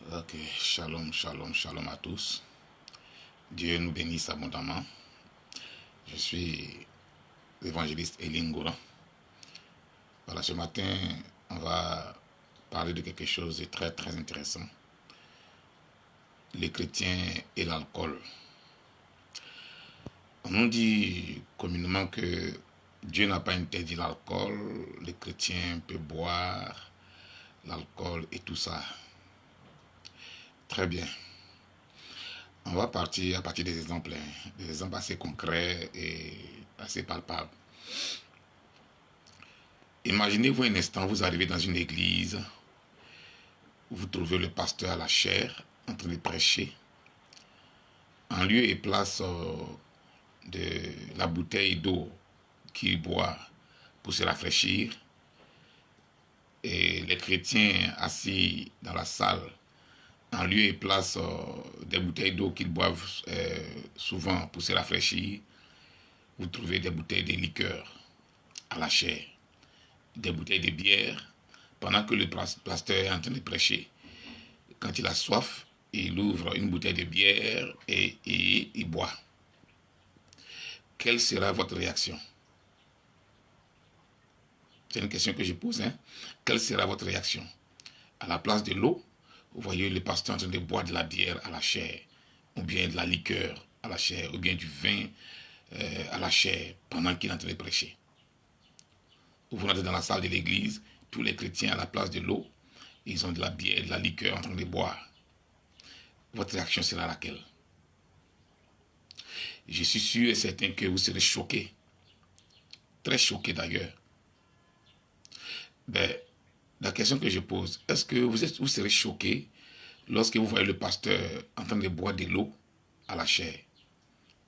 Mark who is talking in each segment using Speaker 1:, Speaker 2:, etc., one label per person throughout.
Speaker 1: Ok, shalom, shalom, shalom à tous. Dieu nous bénisse abondamment. Je suis l'évangéliste Eline Gouran. Voilà, ce matin, on va parler de quelque chose de très, très intéressant. Les chrétiens et l'alcool. On nous dit communément que Dieu n'a pas interdit l'alcool, les chrétiens peuvent boire l'alcool et tout ça. Très bien. On va partir à partir des exemples assez concrets et assez palpables. Imaginez-vous un instant, vous arrivez dans une église, vous trouvez le pasteur à la chaire en train de prêcher. En lieu et place de la bouteille d'eau qu'il boit pour se rafraîchir, et les chrétiens assis dans la salle, en lieu et place des bouteilles d'eau qu'ils boivent souvent pour se rafraîchir, vous trouvez des bouteilles de liqueur à la chaire, des bouteilles de bière, pendant que le pasteur est en train de prêcher. Quand il a soif, il ouvre une bouteille de bière et il boit. Quelle sera votre réaction? C'est une question que je pose. Quelle sera votre réaction? À la place de l'eau, vous voyez le pasteur en train de boire de la bière à la chair, ou bien de la liqueur à la chair, ou bien du vin à la chair, pendant qu'il est en train de prêcher. Vous rentrez dans la salle de l'église, tous les chrétiens à la place de l'eau, ils ont de la bière, de la liqueur en train de boire. Votre réaction sera laquelle? Je suis sûr et certain que vous serez choqués. Très choqués d'ailleurs. La question que je pose, est-ce que vous serez choqués lorsque vous voyez le pasteur en train de boire de l'eau à la chair,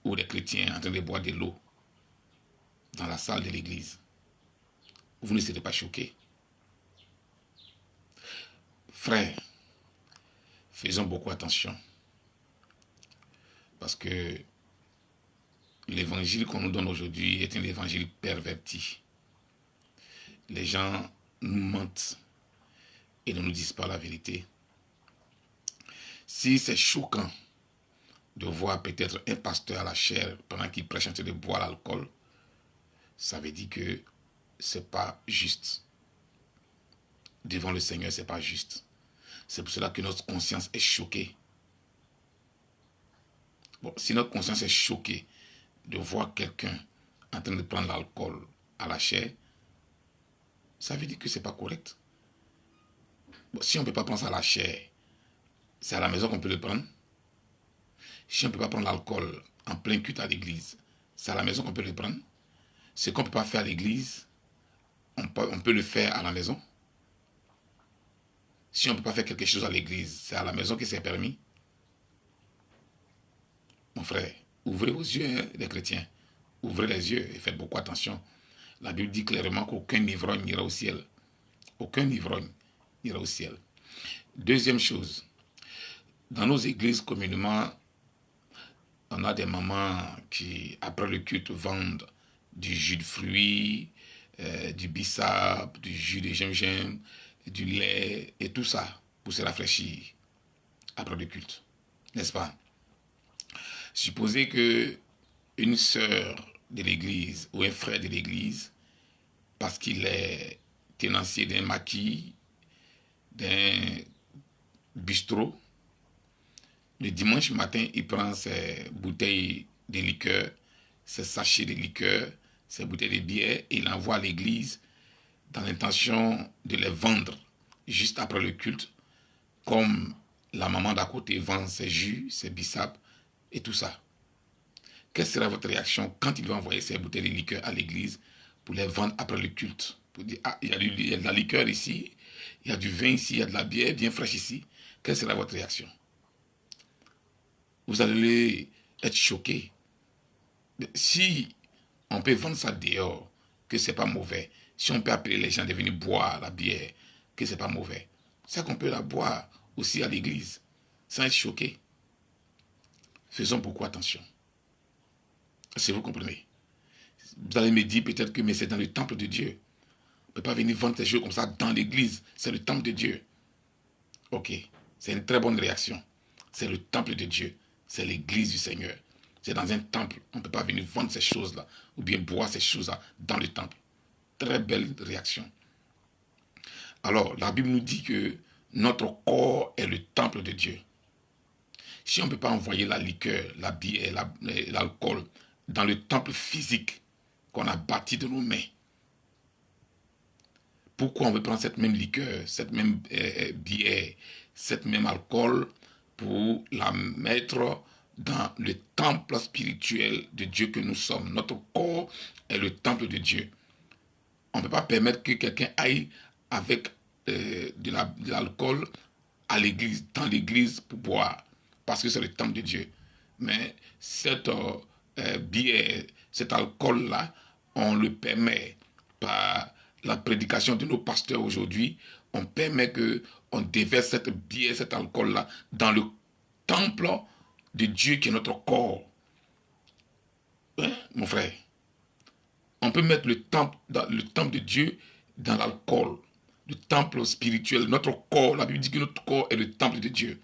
Speaker 1: ou les chrétiens en train de boire de l'eau dans la salle de l'église? Vous ne serez pas choqués? Frères, faisons beaucoup attention. Parce que l'évangile qu'on nous donne aujourd'hui est un évangile perverti. Les gens nous mentent et ne nous disent pas la vérité. Si c'est choquant de voir peut-être un pasteur à la chair pendant qu'il prêche en train de boire l'alcool, ça veut dire que c'est pas juste. Devant le Seigneur, c'est pas juste. C'est pour cela que notre conscience est choquée. Bon, si notre conscience est choquée de voir quelqu'un en train de prendre l'alcool à la chair, ça veut dire que c'est pas correct. Bon, si on ne peut pas prendre ça à la chair, c'est à la maison qu'on peut le prendre. Si on ne peut pas prendre l'alcool en plein culte à l'église, c'est à la maison qu'on peut le prendre. Ce qu'on ne peut pas faire à l'église, on peut le faire à la maison. Si on ne peut pas faire quelque chose à l'église, c'est à la maison que c'est permis. Mon frère, ouvrez vos yeux, les chrétiens. Ouvrez les yeux et faites beaucoup attention. La Bible dit clairement qu'aucun ivrogne n'ira au ciel. Aucun ivrogne n'ira au ciel. Deuxième chose, dans nos églises communément, on a des mamans qui, après le culte, vendent du jus de fruits, du bissap, du jus de gingembre, du lait et tout ça pour se rafraîchir après le culte. N'est-ce pas? Supposez que une sœur de l'église ou un frère de l'église, parce qu'il est tenancier d'un maquis, d'un bistrot, le dimanche matin, il prend ses bouteilles de liqueur, ses sachets de liqueur, ses bouteilles de bière, et il envoie à l'église dans l'intention de les vendre juste après le culte, comme la maman d'à côté vend ses jus, ses bissap et tout ça. Quelle sera votre réaction quand il va envoyer ses bouteilles de liqueur à l'église pour les vendre après le culte? Pour dire, ah, il y a de la liqueur ici, il y a du vin ici, il y a de la bière bien fraîche ici. Quelle sera votre réaction? Vous allez être choqué. Si on peut vendre ça dehors, que c'est pas mauvais, si on peut appeler les gens de venir boire la bière, que c'est pas mauvais, c'est qu'on peut la boire aussi à l'église, sans être choqué. Faisons beaucoup attention. Si vous comprenez. Vous allez me dire peut-être que mais c'est dans le temple de Dieu. On ne peut pas venir vendre des choses comme ça dans l'église. C'est le temple de Dieu. Ok. C'est une très bonne réaction. C'est le temple de Dieu. C'est l'église du Seigneur. C'est dans un temple. On ne peut pas venir vendre ces choses-là ou bien boire ces choses-là dans le temple. Très belle réaction. Alors, la Bible nous dit que notre corps est le temple de Dieu. Si on ne peut pas envoyer la liqueur, la bière, l'alcool dans le temple physique qu'on a bâti de nos mains, pourquoi on veut prendre cette même liqueur, cette même bière, cette même alcool pour la mettre dans le temple spirituel de Dieu que nous sommes? Notre corps est le temple de Dieu. On ne peut pas permettre que quelqu'un aille avec de l'alcool à l'église, dans l'église pour boire, parce que c'est le temple de Dieu. Mais cette bière, cet alcool-là, on le permet par la prédication de nos pasteurs aujourd'hui. On permet que on déverse cette bière, cet alcool-là dans le temple de Dieu qui est notre corps. Hein, mon frère? On peut mettre le temple de Dieu dans l'alcool, le temple spirituel. Notre corps, la Bible dit que notre corps est le temple de Dieu.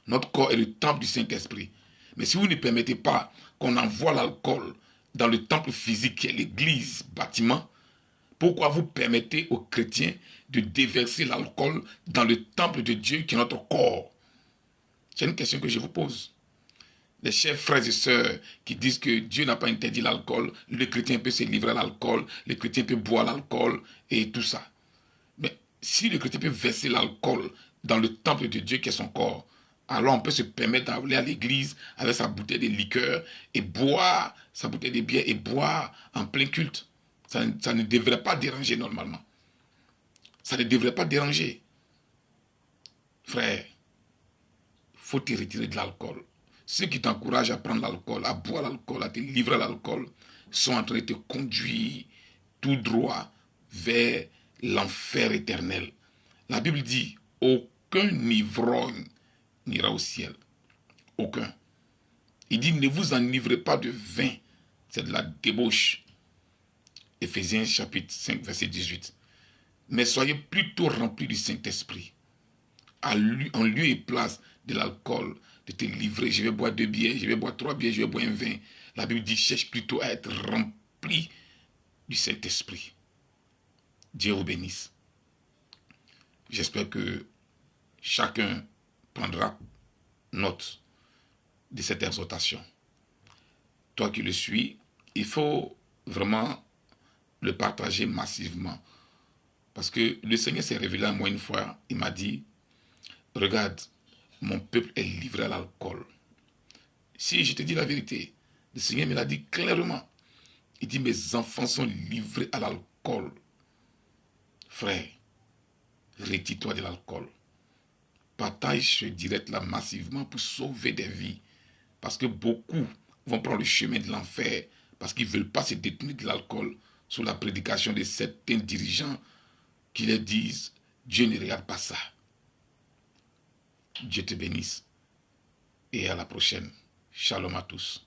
Speaker 1: Notre corps est le temple du Saint-Esprit. Mais si vous ne permettez pas qu'on envoie l'alcool dans le temple physique qui est l'église, bâtiment, pourquoi vous permettez aux chrétiens de déverser l'alcool dans le temple de Dieu qui est notre corps? C'est une question que je vous pose. Les chers frères et sœurs qui disent que Dieu n'a pas interdit l'alcool, le chrétien peut se livrer à l'alcool, le chrétien peut boire l'alcool et tout ça. Mais si le chrétien peut verser l'alcool dans le temple de Dieu qui est son corps, alors on peut se permettre d'aller à l'église avec sa bouteille de liqueur et boire sa bouteille de bière et boire en plein culte. Ça ne devrait pas déranger normalement. Ça ne devrait pas déranger. Frère, il faut te retirer de l'alcool. Ceux qui t'encouragent à prendre l'alcool, à boire l'alcool, à te livrer à l'alcool, sont en train de te conduire tout droit vers l'enfer éternel. La Bible dit, aucun ivrogne n'ira au ciel. Aucun. Il dit, ne vous enivrez pas de vin. C'est de la débauche. Éphésiens chapitre 5, verset 18. Mais soyez plutôt remplis du Saint-Esprit. En lieu et place de l'alcool, de te livrer. Je vais boire 2 bières, je vais boire 3 bières, je vais boire un vin. La Bible dit, cherche plutôt à être rempli du Saint-Esprit. Dieu vous bénisse. J'espère que chacun prendra note de cette exhortation. Toi qui le suis, il faut vraiment le partager massivement. Parce que le Seigneur s'est révélé à moi une fois, il m'a dit, regarde, mon peuple est livré à l'alcool. Si je te dis la vérité, le Seigneur me l'a dit clairement. Il dit, mes enfants sont livrés à l'alcool. Frère, retire-toi de l'alcool. Partage ce direct-là massivement pour sauver des vies. Parce que beaucoup vont prendre le chemin de l'enfer parce qu'ils ne veulent pas se détenir de l'alcool sous la prédication de certains dirigeants qui leur disent, Dieu ne regarde pas ça. Dieu te bénisse et à la prochaine. Shalom à tous.